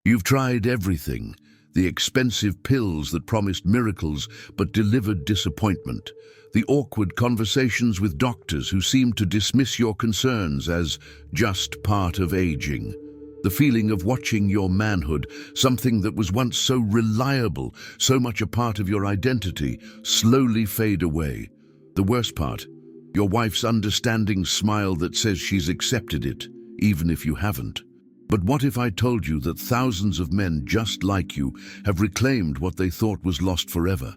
You've tried everything, the expensive pills that promised miracles but delivered disappointment, the awkward conversations with doctors who seemed to dismiss your concerns as just part of aging, the feeling of watching your manhood, something that was once so reliable, so much a part of your identity, slowly fade away. The worst part, your wife's understanding smile that says she's accepted it, even if you haven't. But what if I told you that thousands of men just like you have reclaimed what they thought was lost forever,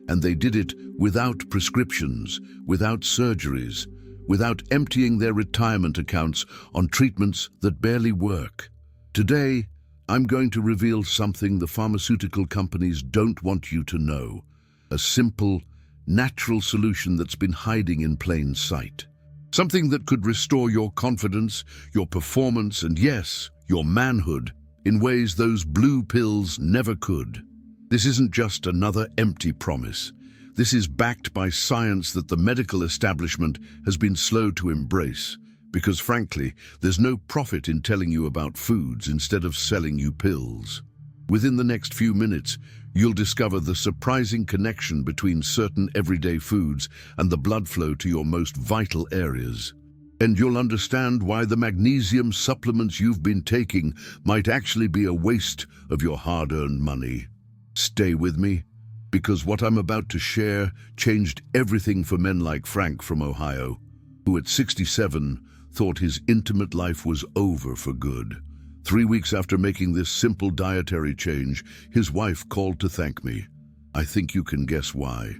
and they did it without prescriptions, without surgeries, without emptying their retirement accounts on treatments that barely work? Today, I'm going to reveal something the pharmaceutical companies don't want you to know. A simple, natural solution that's been hiding in plain sight. Something that could restore your confidence, your performance, and yes, your manhood, in ways those blue pills never could. This isn't just another empty promise. This is backed by science that the medical establishment has been slow to embrace, because frankly, there's no profit in telling you about foods instead of selling you pills. Within the next few minutes, you'll discover the surprising connection between certain everyday foods and the blood flow to your most vital areas. And you'll understand why the magnesium supplements you've been taking might actually be a waste of your hard-earned money. Stay with me, because what I'm about to share changed everything for men like Frank from Ohio, who at 67 thought his intimate life was over for good. 3 weeks after making this simple dietary change, his wife called to thank me. I think you can guess why.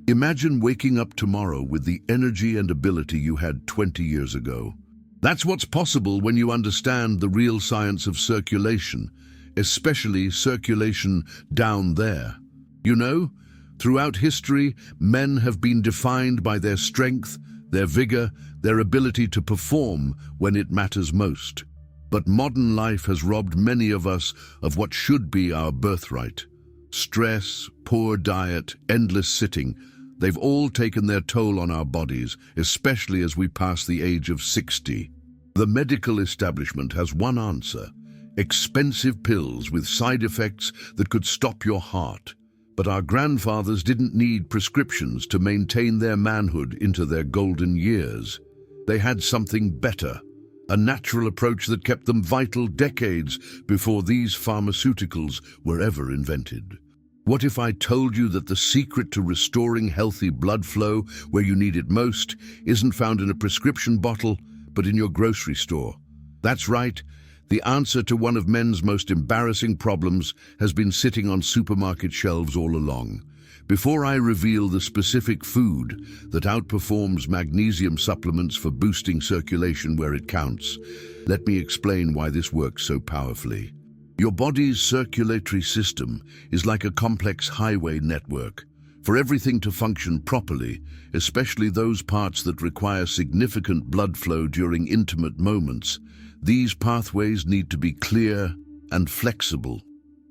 Imagine waking up tomorrow with the energy and ability you had 20 years ago. That's what's possible when you understand the real science of circulation, especially circulation down there. You know, throughout history, men have been defined by their strength, their vigor, their ability to perform when it matters most. But modern life has robbed many of us of what should be our birthright. Stress, poor diet, endless sitting, they've all taken their toll on our bodies, especially as we pass the age of 60. The medical establishment has one answer: expensive pills with side effects that could stop your heart. But our grandfathers didn't need prescriptions to maintain their manhood into their golden years. They had something better, a natural approach that kept them vital decades before these pharmaceuticals were ever invented. What if I told you that the secret to restoring healthy blood flow where you need it most isn't found in a prescription bottle, but in your grocery store? That's right. The answer to one of men's most embarrassing problems has been sitting on supermarket shelves all along. Before I reveal the specific food that outperforms magnesium supplements for boosting circulation where it counts, let me explain why this works so powerfully. Your body's circulatory system is like a complex highway network. For everything to function properly, especially those parts that require significant blood flow during intimate moments, these pathways need to be clear and flexible.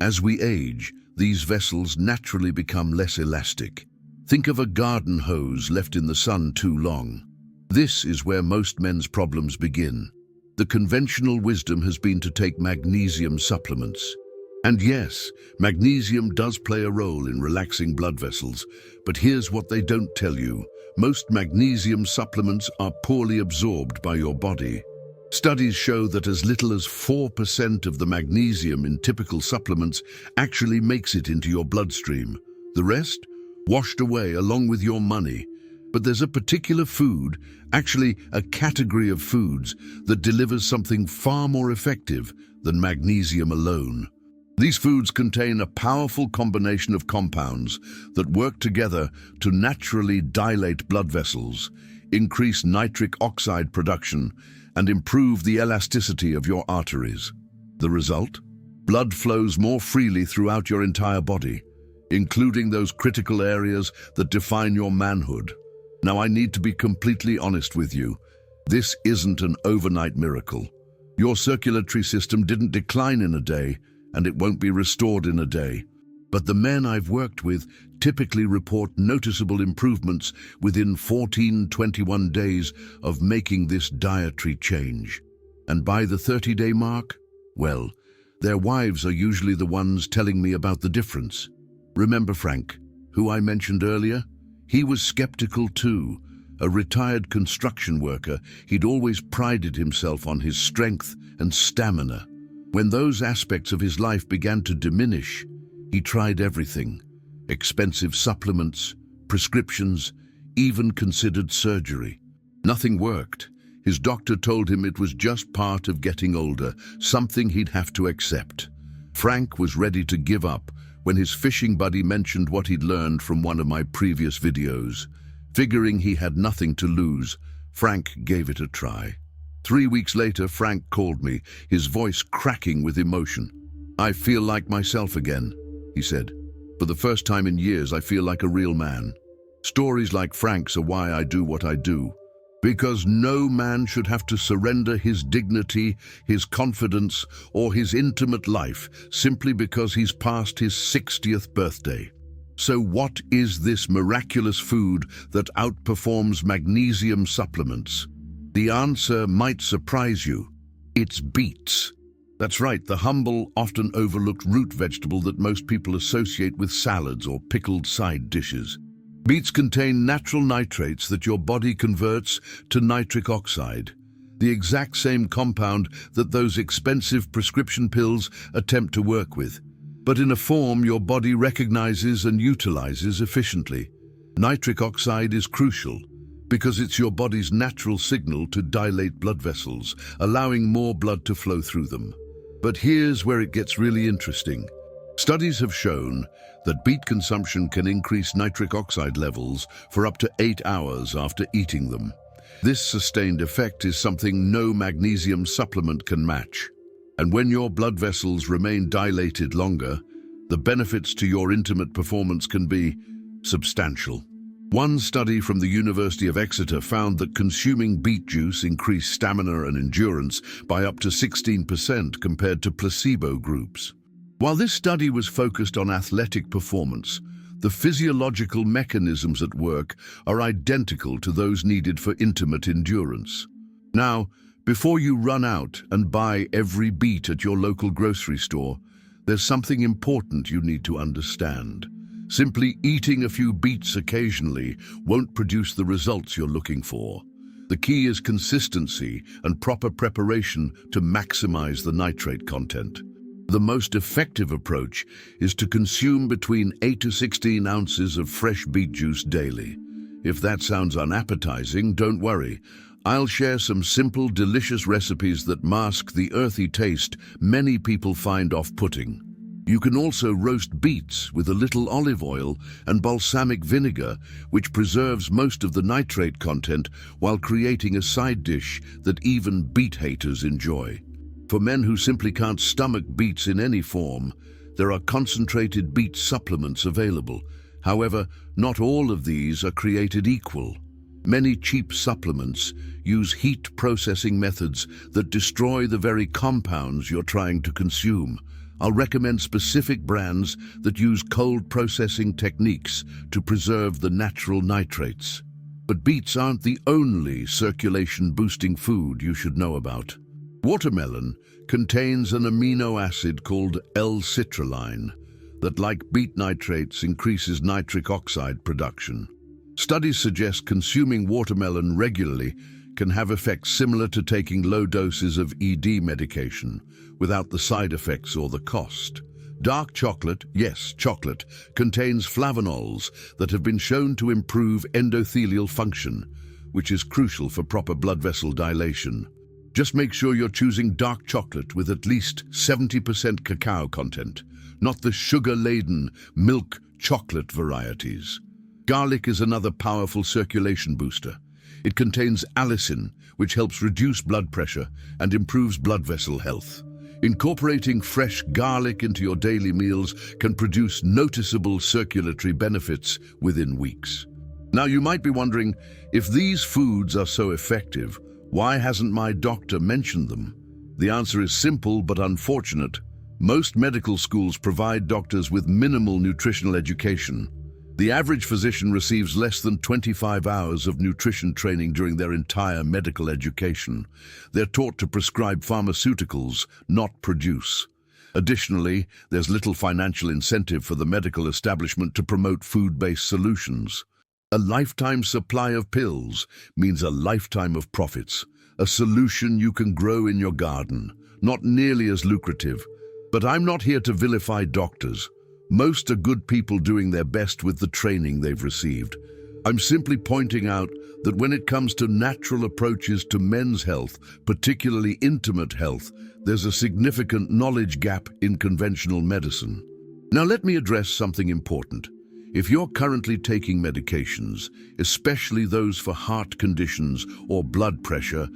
As we age, these vessels naturally become less elastic. Think of a garden hose left in the sun too long. This is where most men's problems begin. The conventional wisdom has been to take magnesium supplements. And yes, magnesium does play a role in relaxing blood vessels, but here's what they don't tell you. Most magnesium supplements are poorly absorbed by your body. Studies show that as little as 4% of the magnesium in typical supplements actually makes it into your bloodstream. The rest, washed away along with your money. But there's a particular food, actually a category of foods, that delivers something far more effective than magnesium alone. These foods contain a powerful combination of compounds that work together to naturally dilate blood vessels, increase nitric oxide production, and improve the elasticity of your arteries. The result? Blood flows more freely throughout your entire body, including those critical areas that define your manhood. Now, I need to be completely honest with you. This isn't an overnight miracle. Your circulatory system didn't decline in a day, and it won't be restored in a day. But the men I've worked with typically report noticeable improvements within 14-21 days of making this dietary change. And by the 30-day mark, well, Their wives are usually the ones telling me about the difference. Remember Frank, who I mentioned earlier? He was skeptical too. A retired construction worker, he'd always prided himself on his strength and stamina. When those aspects of his life began to diminish, he tried everything. Expensive supplements, prescriptions, even considered surgery. Nothing worked. His doctor told him it was just part of getting older, something he'd have to accept. Frank was ready to give up when his fishing buddy mentioned what he'd learned from one of my previous videos. Figuring he had nothing to lose, Frank gave it a try. 3 weeks later, Frank called me, his voice cracking with emotion. "I feel like myself again," he said. "For the first time in years, I feel like a real man." Stories like Frank's are why I do what I do. Because no man should have to surrender his dignity, his confidence, or his intimate life simply because he's passed his 60th birthday. So what is this miraculous food that outperforms magnesium supplements? The answer might surprise you. It's beets. That's right, the humble, often overlooked root vegetable that most people associate with salads or pickled side dishes. Beets contain natural nitrates that your body converts to nitric oxide, the exact same compound that those expensive prescription pills attempt to work with, but in a form your body recognizes and utilizes efficiently. Nitric oxide is crucial because it's your body's natural signal to dilate blood vessels, allowing more blood to flow through them. But here's where it gets really interesting. Studies have shown that beet consumption can increase nitric oxide levels for up to 8 hours after eating them. This sustained effect is something no magnesium supplement can match. And when your blood vessels remain dilated longer, the benefits to your intimate performance can be substantial. One study from the University of Exeter found that consuming beet juice increased stamina and endurance by up to 16% compared to placebo groups. While this study was focused on athletic performance, the physiological mechanisms at work are identical to those needed for intimate endurance. Now, before you run out and buy every beet at your local grocery store, there's something important you need to understand. Simply eating a few beets occasionally won't produce the results you're looking for. The key is consistency and proper preparation to maximize the nitrate content. The most effective approach is to consume between 8 to 16 ounces of fresh beet juice daily. If that sounds unappetizing, don't worry. I'll share some simple, delicious recipes that mask the earthy taste many people find off-putting. You can also roast beets with a little olive oil and balsamic vinegar, which preserves most of the nitrate content while creating a side dish that even beet haters enjoy. For men who simply can't stomach beets in any form, there are concentrated beet supplements available. However, not all of these are created equal. Many cheap supplements use heat processing methods that destroy the very compounds you're trying to consume. I'll recommend specific brands that use cold processing techniques to preserve the natural nitrates. But beets aren't the only circulation-boosting food you should know about. Watermelon contains an amino acid called L-citrulline that, like beet nitrates, increases nitric oxide production. Studies suggest consuming watermelon regularly can have effects similar to taking low doses of ED medication without the side effects or the cost. Dark chocolate, yes, chocolate, contains flavonols that have been shown to improve endothelial function, which is crucial for proper blood vessel dilation. Just make sure you're choosing dark chocolate with at least 70% cacao content, not the sugar-laden milk chocolate varieties. Garlic is another powerful circulation booster. It contains allicin, which helps reduce blood pressure and improves blood vessel health. Incorporating fresh garlic into your daily meals can produce noticeable circulatory benefits within weeks. Now, you might be wondering, if these foods are so effective, why hasn't my doctor mentioned them? The answer is simple but unfortunate. Most medical schools provide doctors with minimal nutritional education. The average physician receives less than 25 hours of nutrition training during their entire medical education. They're taught to prescribe pharmaceuticals, not produce. Additionally, there's little financial incentive for the medical establishment to promote food-based solutions. A lifetime supply of pills means a lifetime of profits, a solution you can grow in your garden, not nearly as lucrative. But I'm not here to vilify doctors. Most are good people doing their best with the training they've received. I'm simply pointing out that when it comes to natural approaches to men's health, particularly intimate health, there's a significant knowledge gap in conventional medicine. Now let me address something important. If you're currently taking medications, especially those for heart conditions or blood pressure,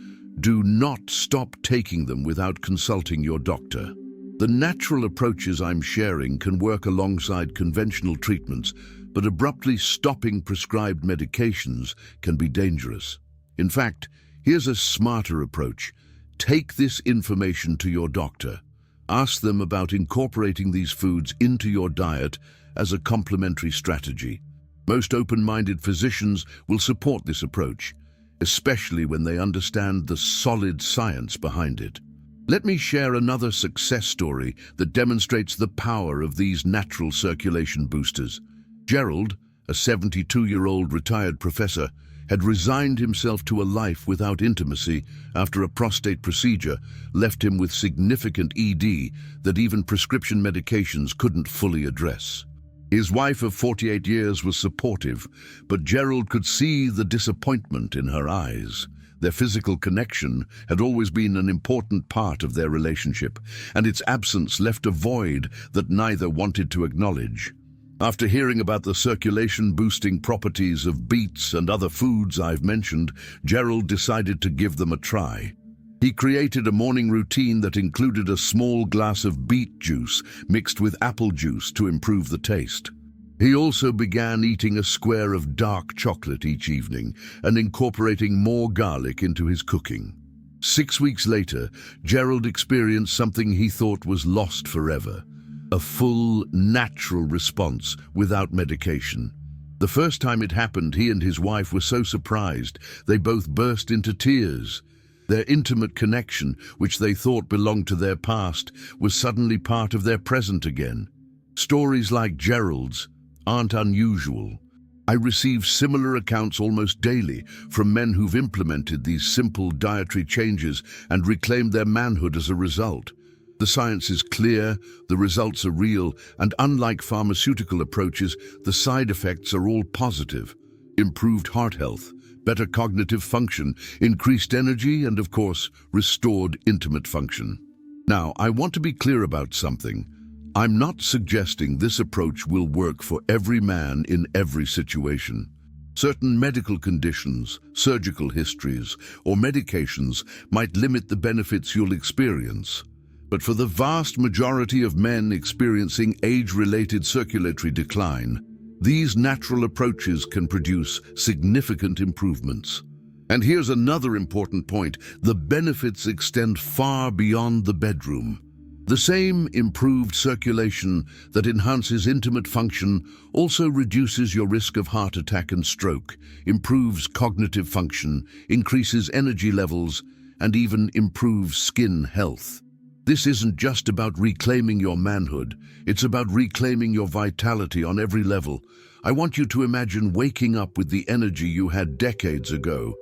do not stop taking them without consulting your doctor. The natural approaches I'm sharing can work alongside conventional treatments, but abruptly stopping prescribed medications can be dangerous. In fact, here's a smarter approach. Take this information to your doctor. Ask them about incorporating these foods into your diet as a complementary strategy. Most open-minded physicians will support this approach, especially when they understand the solid science behind it. Let me share another success story that demonstrates the power of these natural circulation boosters. Gerald, a 72-year-old retired professor, had resigned himself to a life without intimacy after a prostate procedure left him with significant ED that even prescription medications couldn't fully address. His wife of 48 years was supportive, but Gerald could see the disappointment in her eyes. Their physical connection had always been an important part of their relationship, and its absence left a void that neither wanted to acknowledge. After hearing about the circulation-boosting properties of beets and other foods I've mentioned, Gerald decided to give them a try. He created a morning routine that included a small glass of beet juice mixed with apple juice to improve the taste. He also began eating a square of dark chocolate each evening and incorporating more garlic into his cooking. 6 weeks later, Gerald experienced something he thought was lost forever: a full, natural response without medication. The first time it happened, he and his wife were so surprised, they both burst into tears. Their intimate connection, which they thought belonged to their past, was suddenly part of their present again. Stories like Gerald's aren't unusual. I receive similar accounts almost daily from men who've implemented these simple dietary changes and reclaimed their manhood as a result. The science is clear, the results are real, and unlike pharmaceutical approaches, the side effects are all positive. Improved heart health, better cognitive function, increased energy, and of course, restored intimate function. Now, I want to be clear about something. I'm not suggesting this approach will work for every man in every situation. Certain medical conditions, surgical histories, or medications might limit the benefits you'll experience. But for the vast majority of men experiencing age-related circulatory decline, these natural approaches can produce significant improvements. And here's another important point: the benefits extend far beyond the bedroom. The same improved circulation that enhances intimate function also reduces your risk of heart attack and stroke, improves cognitive function, increases energy levels, and even improves skin health. This isn't just about reclaiming your manhood, it's about reclaiming your vitality on every level. I want you to imagine waking up with the energy you had decades ago.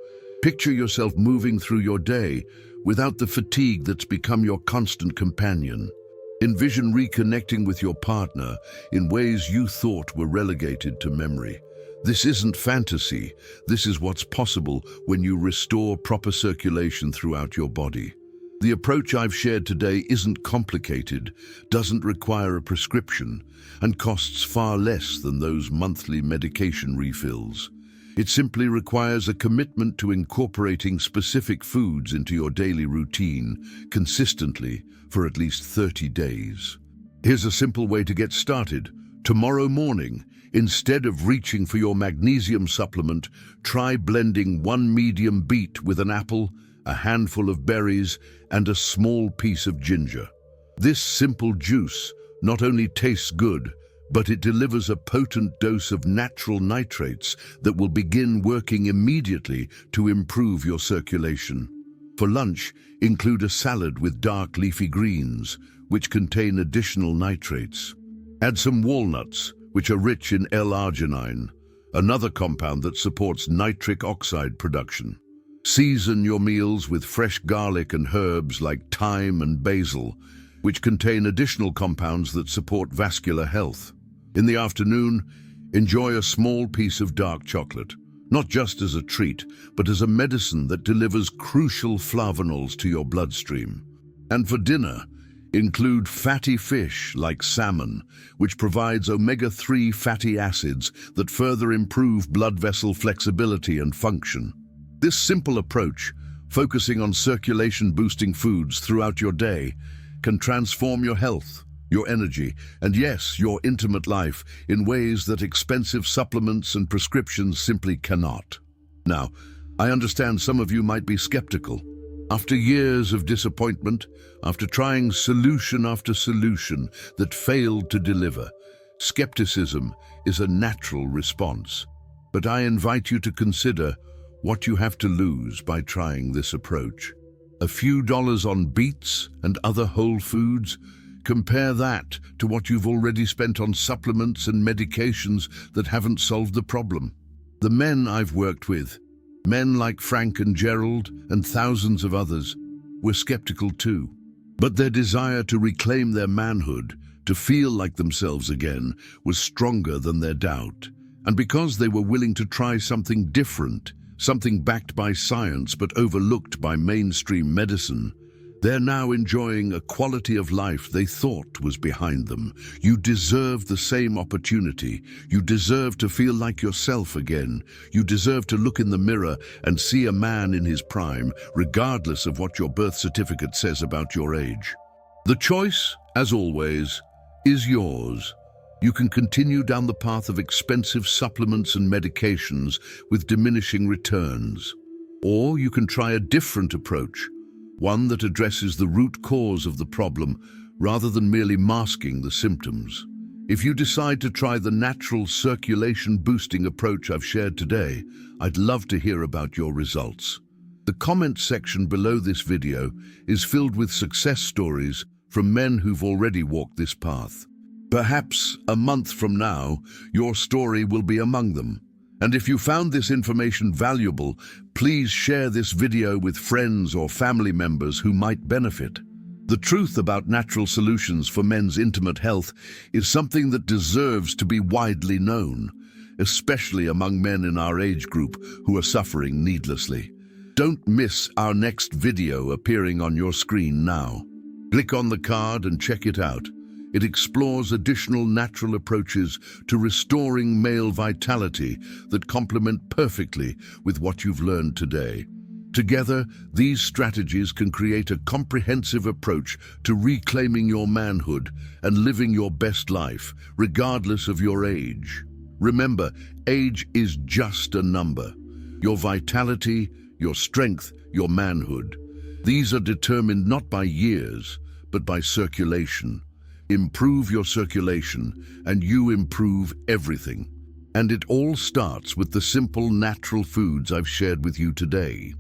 Picture yourself moving through your day without the fatigue that's become your constant companion. Envision reconnecting with your partner in ways you thought were relegated to memory. This isn't fantasy, this is what's possible when you restore proper circulation throughout your body. The approach I've shared today isn't complicated, doesn't require a prescription, and costs far less than those monthly medication refills. It simply requires a commitment to incorporating specific foods into your daily routine consistently for at least 30 days. Here's a simple way to get started. Tomorrow morning, instead of reaching for your magnesium supplement, try blending 1 medium beet with an apple, a handful of berries, and a small piece of ginger. This simple juice not only tastes good, but it delivers a potent dose of natural nitrates that will begin working immediately to improve your circulation. For lunch, include a salad with dark leafy greens, which contain additional nitrates. Add some walnuts, which are rich in L-arginine, another compound that supports nitric oxide production. Season your meals with fresh garlic and herbs like thyme and basil, which contain additional compounds that support vascular health. In the afternoon, enjoy a small piece of dark chocolate, not just as a treat, but as a medicine that delivers crucial flavonols to your bloodstream. And for dinner, include fatty fish like salmon, which provides omega-3 fatty acids that further improve blood vessel flexibility and function. This simple approach, focusing on circulation-boosting foods throughout your day, can transform your health, your energy, and yes, your intimate life in ways that expensive supplements and prescriptions simply cannot. Now, I understand some of you might be skeptical. After years of disappointment, after trying solution after solution that failed to deliver, skepticism is a natural response. But I invite you to consider what you have to lose by trying this approach. A few dollars on beets and other whole foods. Compare that to what you've already spent on supplements and medications that haven't solved the problem. The men I've worked with, men like Frank and Gerald and thousands of others, were skeptical too. But their desire to reclaim their manhood, to feel like themselves again, was stronger than their doubt. And because they were willing to try something different, something backed by science but overlooked by mainstream medicine, they're now enjoying a quality of life they thought was behind them. You deserve the same opportunity. You deserve to feel like yourself again. You deserve to look in the mirror and see a man in his prime, regardless of what your birth certificate says about your age. The choice, as always, is yours. You can continue down the path of expensive supplements and medications with diminishing returns. Or you can try a different approach, one that addresses the root cause of the problem rather than merely masking the symptoms. If you decide to try the natural circulation-boosting approach I've shared today, I'd love to hear about your results. The comment section below this video is filled with success stories from men who've already walked this path. Perhaps a month from now, your story will be among them. And if you found this information valuable, please share this video with friends or family members who might benefit. The truth about natural solutions for men's intimate health is something that deserves to be widely known, especially among men in our age group who are suffering needlessly. Don't miss our next video appearing on your screen now. Click on the card and check it out. It explores additional natural approaches to restoring male vitality that complement perfectly with what you've learned today. Together, these strategies can create a comprehensive approach to reclaiming your manhood and living your best life, regardless of your age. Remember, age is just a number. Your vitality, your strength, your manhood. These are determined not by years, but by circulation. Improve your circulation, and you improve everything. And it all starts with the simple natural foods I've shared with you today.